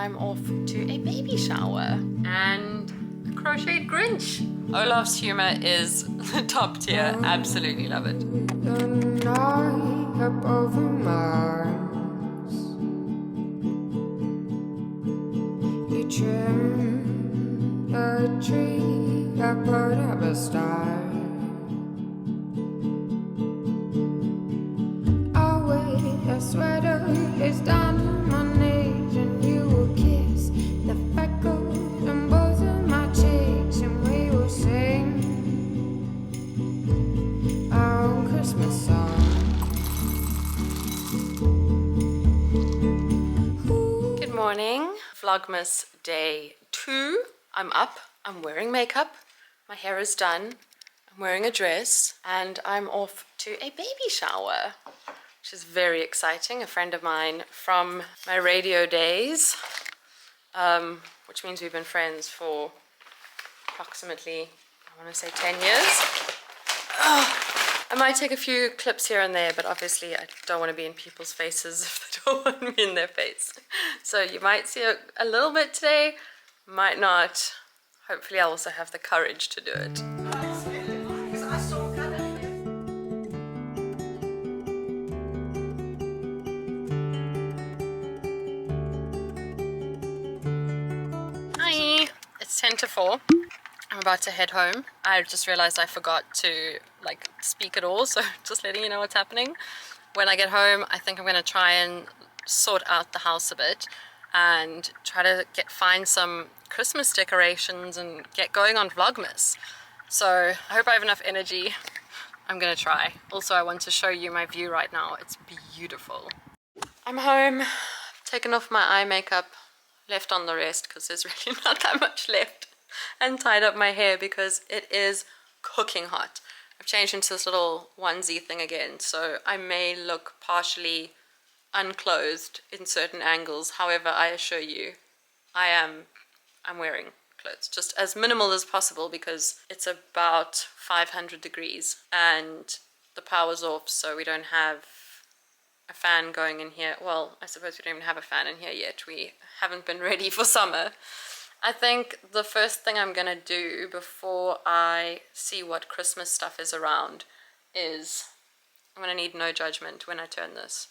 I'm off to a baby shower and a crocheted Grinch. Olaf's humor is top tier. Absolutely love it. The night up over Mars, you trim a tree, I put up a star. I wear a sweater, it's down to my knees, and you will kiss the freckles on both of my cheeks, and we will sing our own Christmas song. Good morning. Vlogmas day 2. I'm up. I'm wearing makeup. My hair is done. I'm wearing a dress and I'm off to a baby shower, which is very exciting. A friend of mine from my radio days, which means we've been friends for approximately, I want to say 10 years. I might take a few clips here and there, but obviously I don't want to be in people's faces if they don't want me in their face. So you might see a little bit today, might not. Hopefully I'll also have the courage to do it. Hi! It's 10 to 4. I'm about to head home. I just realized I forgot to speak at all, so just letting you know what's happening. When I get home, I think I'm going to try and sort out the house a bit and try to find some Christmas decorations and get going on Vlogmas. So I hope I have enough energy. I'm going to try. Also, I want to show you my view right now. It's beautiful. I'm home. I've taken off my eye makeup, left on the rest because there's really not that much left, and tied up my hair because it is cooking hot. I've changed into this little onesie thing again, so I may look partially unclothed in certain angles. However, I assure you, I'm wearing clothes, just as minimal as possible because it's about 500 degrees and the power's off, so we don't have a fan going in here. Well, I suppose we don't even have a fan in here yet. We haven't been ready for summer. I think the first thing I'm gonna do before I see what Christmas stuff is around is I'm gonna need no judgment when I turn this.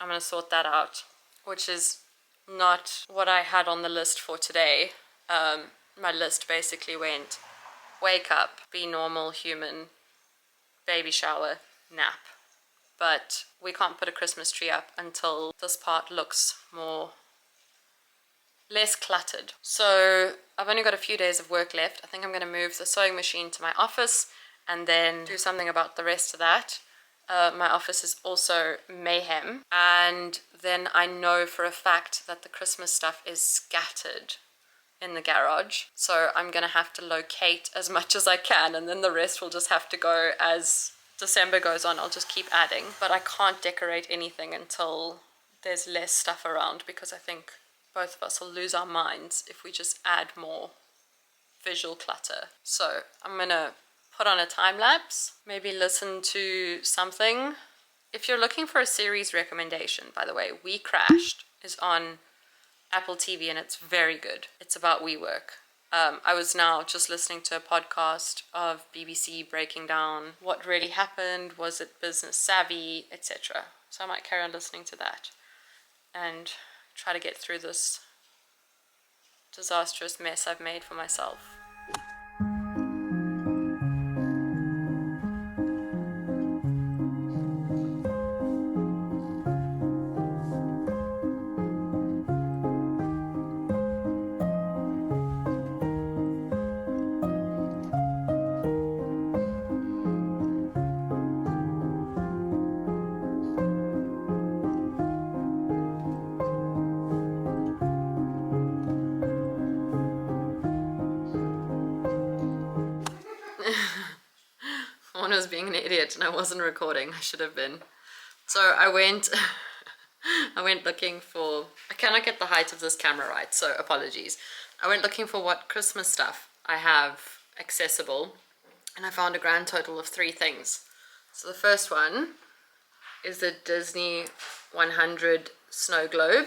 I'm gonna sort that out, which is not what I had on the list for today. My list basically went wake up, be normal, human, baby shower, nap. But we can't put a Christmas tree up until this part looks less cluttered. So I've only got a few days of work left. I think I'm going to move the sewing machine to my office and then do something about the rest of that. My office is also mayhem, and then I know for a fact that the Christmas stuff is scattered in the garage, so I'm going to have to locate as much as I can, and then the rest will just have to go as December goes on. I'll just keep adding, but I can't decorate anything until there's less stuff around, because I think both of us will lose our minds if we just add more visual clutter. So I'm gonna put on a time lapse, maybe listen to something. If you're looking for a series recommendation, by the way, We Crashed is on Apple TV and it's very good. It's about WeWork. I was now just listening to a podcast of BBC breaking down what really happened, was it business savvy, etc. So I might carry on listening to that and try to get through this disastrous mess I've made for myself. One was being an idiot and I wasn't recording. I should have been. So I went looking for, I cannot get the height of this camera right, so apologies. I went looking for what Christmas stuff I have accessible, and I found a grand total of 3 things. So the first one is the Disney 100 snow globe.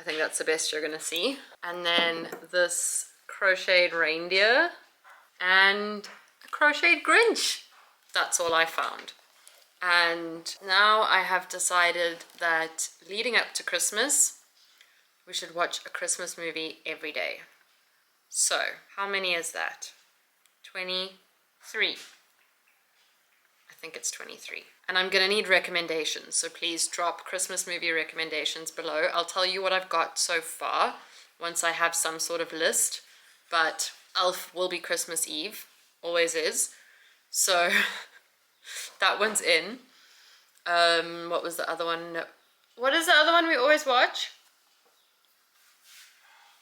I think that's the best you're gonna see. And then this crocheted reindeer and a crocheted Grinch. That's all I found. And now I have decided that leading up to Christmas, we should watch a Christmas movie every day. So, how many is that? 23. I think it's 23. And I'm gonna need recommendations, so please drop Christmas movie recommendations below. I'll tell you what I've got so far once I have some sort of list, but Elf will be Christmas Eve, always is. So that one's in. What was the other one? What is the other one we always watch?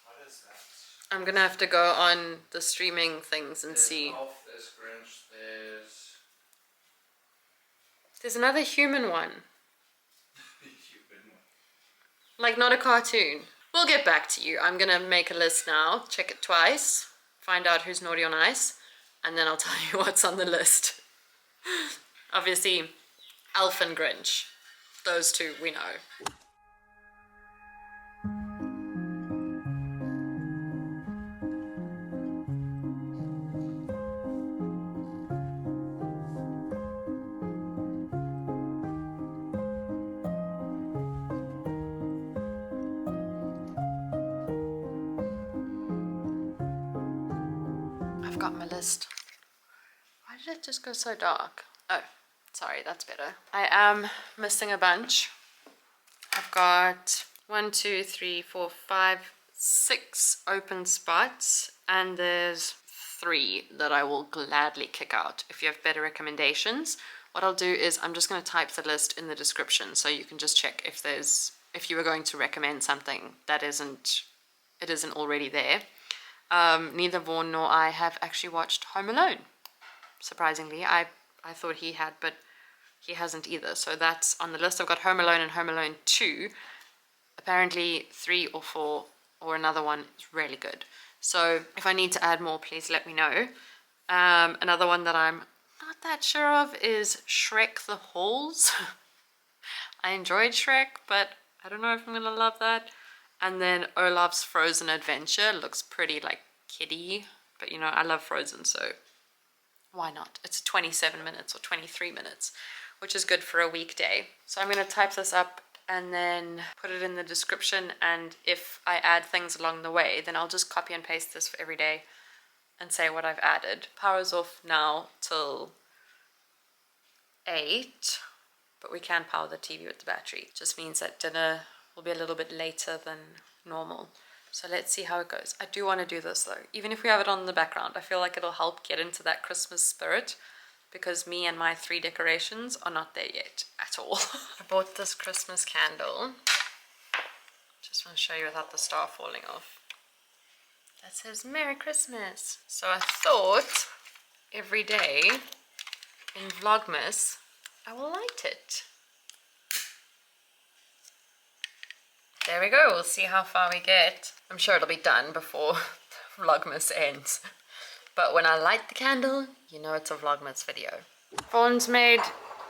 What is that? I'm gonna have to go on the streaming things and see. Olaf, there's Grinch, There's another human one. Human. Like not a cartoon. We'll get back to you. I'm gonna make a list now, check it twice, find out who's naughty or nice, and then I'll tell you what's on the list. Obviously, Elf and Grinch. Those two we know. I've got my list. Why did it just go so dark? Oh, sorry, that's better. I am missing a bunch. I've got 1, 2, 3, 4, 5, 6 open spots, and there's 3 that I will gladly kick out. If you have better recommendations, what I'll do is I'm just going to type the list in the description so you can just check if you were going to recommend something that isn't already there. Neither Vaughn nor I have actually watched Home Alone. Surprisingly, I thought he had, but he hasn't either. So that's on the list. I've got Home Alone and Home Alone 2. Apparently 3 or 4 or another one is really good. So if I need to add more, please let me know. Another one that I'm not that sure of is Shrek the Halls. I enjoyed Shrek, but I don't know if I'm gonna love that. And then Olaf's Frozen Adventure looks pretty like kiddie, but you know, I love Frozen, so why not? It's 27 minutes or 23 minutes, which is good for a weekday. So I'm gonna type this up and then put it in the description, and if I add things along the way, then I'll just copy and paste this for every day and say what I've added. Power's off now till 8, but we can power the TV with the battery. Just means that dinner will be a little bit later than normal. So let's see how it goes. I do want to do this though. Even if we have it on in the background, I feel like it'll help get into that Christmas spirit, because me and my 3 decorations are not there yet at all. I bought this Christmas candle. Just want to show you without the star falling off. That says Merry Christmas. So I thought every day in Vlogmas, I will light it. There we go, we'll see how far we get. I'm sure it'll be done before Vlogmas ends. But when I light the candle, you know it's a Vlogmas video. Vaughn's made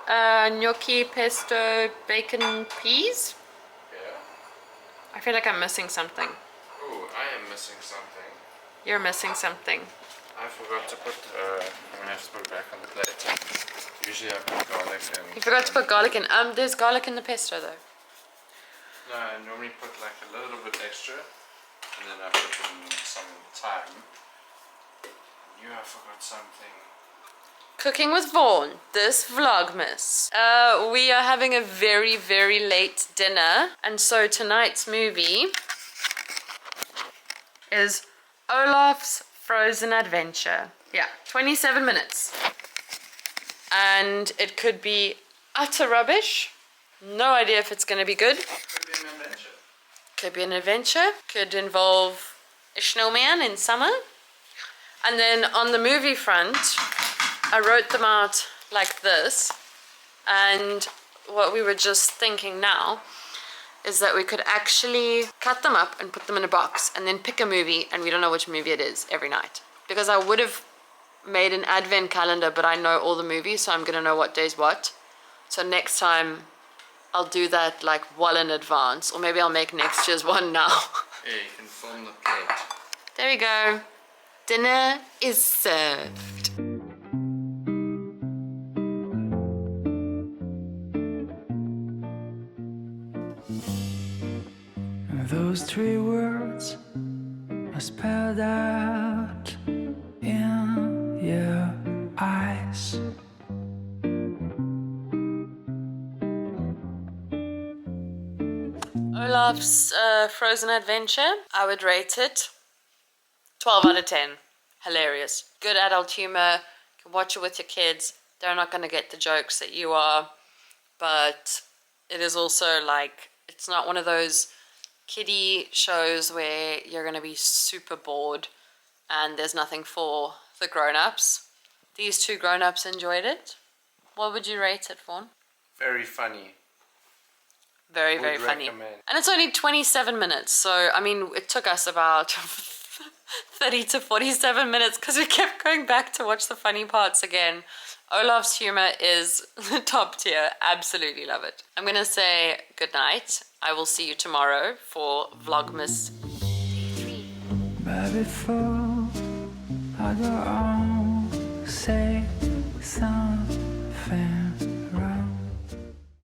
gnocchi, pesto, bacon, peas. Yeah. I feel like I'm missing something. Oh, I am missing something. You're missing something. I forgot to put, I'm gonna have to put it back on the plate. Usually I put garlic in. You forgot to put garlic in. There's garlic in the pesto though. No, I normally put like a little bit extra, and then I put in some thyme. I forgot something. Cooking with Vaughn, this Vlogmas. We are having a very, very late dinner, and so tonight's movie is Olaf's Frozen Adventure. Yeah, 27 minutes. And it could be utter rubbish. No idea if it's going to be good. Could be an adventure. Could be an adventure. Could involve a snowman in summer. And then on the movie front, I wrote them out like this. And what we were just thinking now is that we could actually cut them up and put them in a box and then pick a movie, and we don't know which movie it is every night. Because I would have made an advent calendar, but I know all the movies, so I'm going to know what day's what. So next time I'll do that like well in advance, or maybe I'll make next year's one now. Yeah, you can film the plate. There we go. Dinner is served. Those three words are spelled out in your eyes. Olaf's Frozen Adventure, I would rate it 12 out of 10. Hilarious. Good adult humor. You can watch it with your kids. They're not going to get the jokes that you are. But it is also like, it's not one of those kiddie shows where you're going to be super bored and there's nothing for the grown-ups. These two grown-ups enjoyed it. What would you rate it, Fawn? Very funny. Very, very funny. And it's only 27 minutes, so I mean it took us about 30 to 47 minutes because we kept going back to watch the funny parts again. Olaf's humor is top tier. Absolutely love it. I'm gonna say good night. I will see you tomorrow for Vlogmas Day 3. But before I go on, say something.